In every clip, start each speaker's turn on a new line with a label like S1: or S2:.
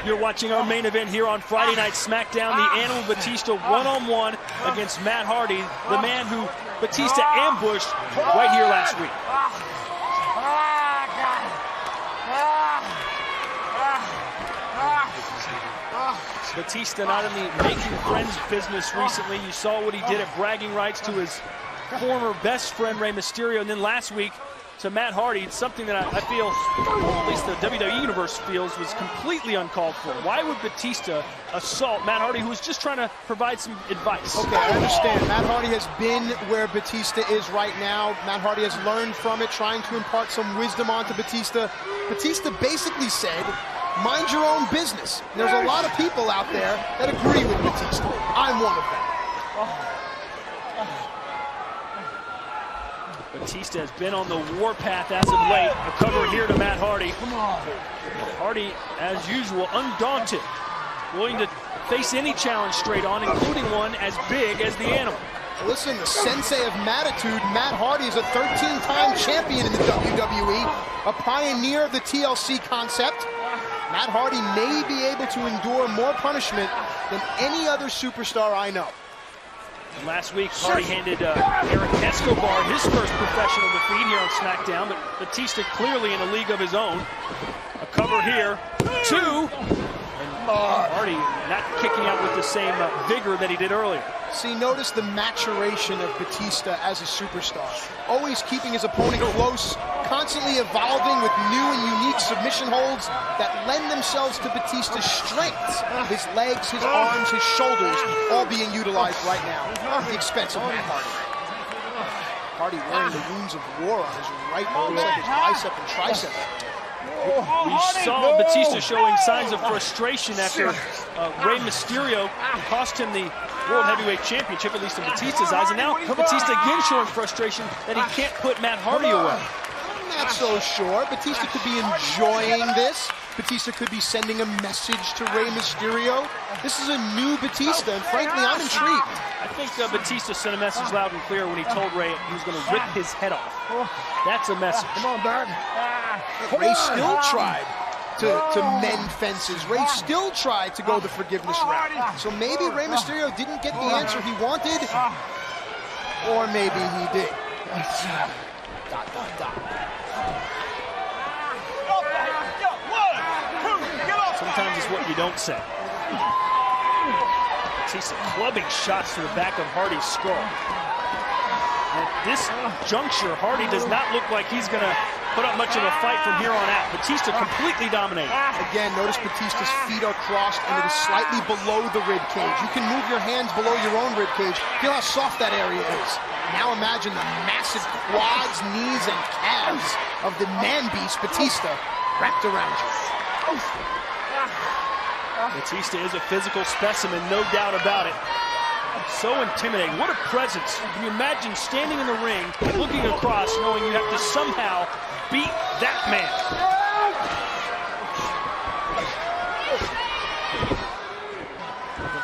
S1: You're watching our main event here on Friday Night SmackDown. The Animal Batista one-on-one against Matt Hardy, the man who Batista ambushed right here last week. Batista not in the making friends business recently. You saw what he did at bragging rights to his former best friend Rey Mysterio, and then last week to Matt Hardy. It's something that I feel, at least the WWE Universe feels, was completely uncalled for. Why would Batista assault Matt Hardy, who was just trying to provide some advice?
S2: Okay, I understand. Matt Hardy has been where Batista is right now. Matt Hardy has learned from it, trying to impart some wisdom onto Batista. Batista basically said, mind your own business. There's a lot of people out there that agree with Batista. I'm one of them.
S1: Batista has been on the warpath as of late. A cover here to Matt Hardy. Come on. Hardy, as usual, undaunted, willing to face any challenge straight on, including one as big as the Animal.
S2: Listen, the sensei of Mattitude, Matt Hardy, is a 13-time champion in the WWE, a pioneer of the TLC concept. Matt Hardy may be able to endure more punishment than any other superstar I know.
S1: And last week, Hardy handed Eric Escobar his first professional defeat here on SmackDown, but Batista clearly in a league of his own. A cover here, two, and Hardy not kicking out with the same vigor that he did earlier.
S2: See, notice the maturation of Batista as a superstar. Always keeping his opponent close, constantly evolving with new and unique submission holds that lend themselves to Batista's strengths. His legs, his arms, his shoulders, all being utilized right now at the expense of Matt Hardy. Hardy wearing the wounds of war on his right arm, like his bicep and tricep.
S1: We saw Batista showing signs of frustration after Rey Mysterio cost him the World Heavyweight Championship, at least in Batista's eyes, and now Batista again showing frustration that he can't put Matt Hardy away.
S2: I'm not so sure. Batista could be enjoying this. Batista could be sending a message to Rey Mysterio. This is a new Batista, and frankly, I'm intrigued.
S1: I think Batista sent a message loud and clear when he told Rey he was going to rip his head off. That's a message.
S2: Come on, Dad. Rey still tried to mend fences. Rey still tried to go the forgiveness route. So maybe Rey Mysterio didn't get the answer he wanted, or maybe he did.
S1: Sometimes it's what you don't say. Batista clubbing shots to the back of Hardy's skull. At this juncture, Hardy does not look like he's going to put up much of a fight from here on out. Batista completely dominated.
S2: Again, notice Batista's feet are crossed and it is slightly below the rib cage. You can move your hands below your own rib cage. Feel how soft that area is. Now imagine the massive quads, knees, and calves of the man-beast Batista wrapped around you.
S1: Batista is a physical specimen, no doubt about it. So intimidating. What a presence. Can you imagine standing in the ring, looking across, knowing you have to somehow beat that man?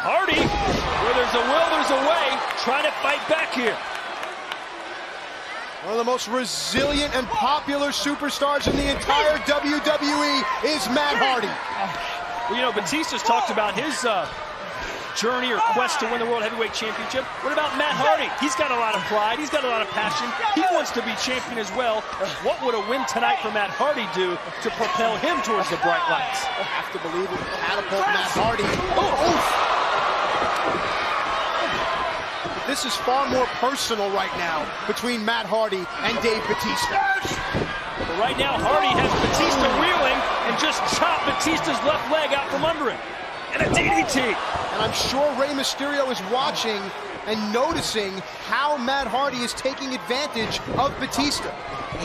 S1: Hardy, where there's a will, there's a way, trying to fight back here.
S2: One of the most resilient and popular superstars in the entire WWE is Matt Hardy.
S1: Well, you know, Batista's talked about his journey or quest to win the World Heavyweight Championship. What about Matt Hardy? He's got a lot of pride. He's got a lot of passion. He wants to be champion as well. What would a win tonight for Matt Hardy do to propel him towards the bright lights?
S2: I have to believe it would catapult Matt Hardy. Oh. This is far more personal right now between Matt Hardy and Dave Batista.
S1: But right now, Hardy has Batista reeling and just chopped Batista's left leg out from under him. And a DDT.
S2: And I'm sure Rey Mysterio is watching and noticing how Matt Hardy is taking advantage of Batista.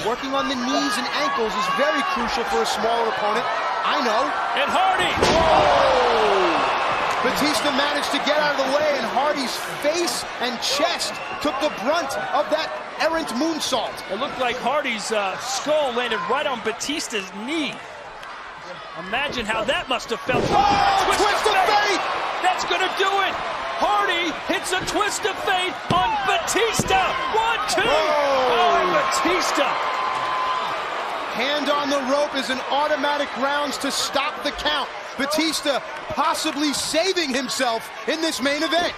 S2: Working on the knees and ankles is very crucial for a smaller opponent. I know.
S1: And Hardy! Whoa!
S2: Batista managed to get out of the way, and Hardy's face and chest took the brunt of that errant moonsault.
S1: It looked like Hardy's skull landed right on Batista's knee. Imagine how that must have felt.
S2: Twist of fate!
S1: That's gonna do it! Hardy hits a twist of fate on Batista! 1, 2! Oh, Batista!
S2: Hand on the rope is an automatic rounds to stop the count. Batista possibly saving himself in this main event.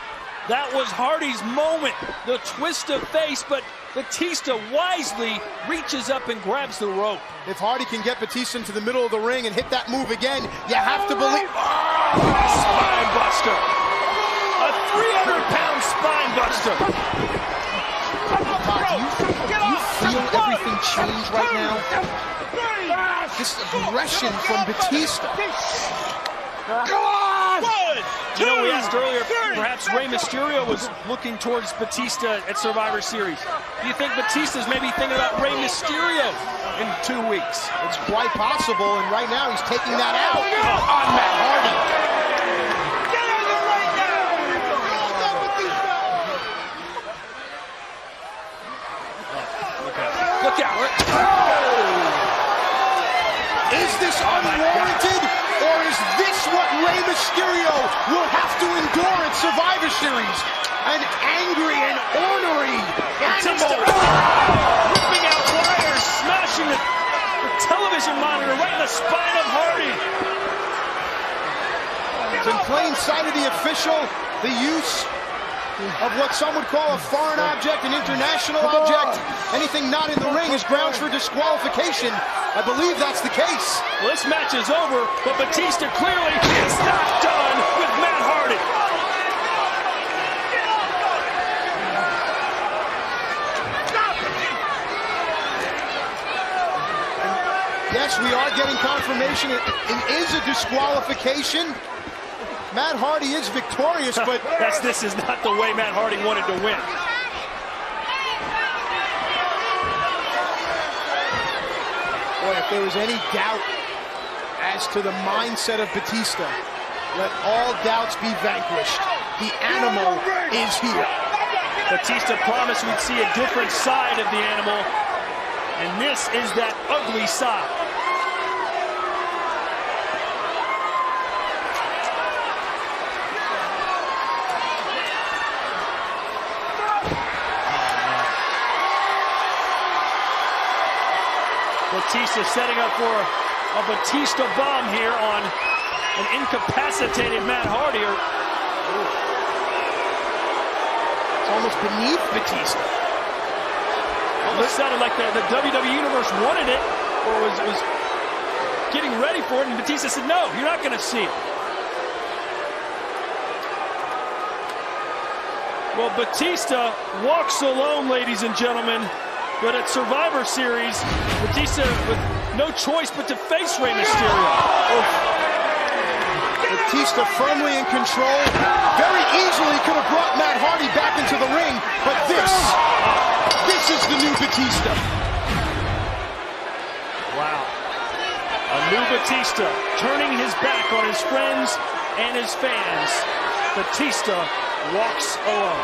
S1: That was Hardy's moment, the twist of face, but Batista wisely reaches up and grabs the rope.
S2: If Hardy can get Batista into the middle of the ring and hit that move again, you have to believe.
S1: Spine buster. A 300-pound spine buster.
S2: Do you feel everything change right now? This aggression from Batista.
S1: Go on! You know, we asked earlier if perhaps Rey Mysterio was looking towards Batista at Survivor Series. Do you think Batista's maybe thinking about Rey Mysterio in 2 weeks?
S2: It's quite possible, and right now he's taking that out on Matt Hardy.
S1: Look out.
S2: Is this unwarranted, or is this what Rey Mysterio will have to endure at Survivor Series? An angry and ornery
S1: Batista ripping out wires, smashing the television monitor right in the spine of Hardy.
S2: It's in plain sight of the official, the use of what some would call a foreign object, an international object. Anything not in the ring is grounds for disqualification. I believe that's the case.
S1: Well, this match is over, but Batista clearly is not done with Matt Hardy.
S2: Yes, we are getting confirmation. It is a disqualification. Matt Hardy is victorious, but
S1: this is not the way Matt Hardy wanted to win.
S2: boy, if there was any doubt as to the mindset of Batista, let all doubts be vanquished. The animal is here.
S1: Batista promised we'd see a different side of the animal, and this is that ugly side. Batista setting up for a Batista bomb here on an incapacitated Matt Hardy.
S2: It's almost beneath Batista.
S1: Almost sounded like the WWE Universe wanted it, or was getting ready for it, and Batista said, no, you're not going to see it. Well, Batista walks alone, ladies and gentlemen. But at Survivor Series, Batista with no choice but to face Rey Mysterio.
S2: Batista firmly in control. Very easily could have brought Matt Hardy back into the ring, but this is the new Batista.
S1: Wow. A new Batista turning his back on his friends and his fans. Batista walks alone.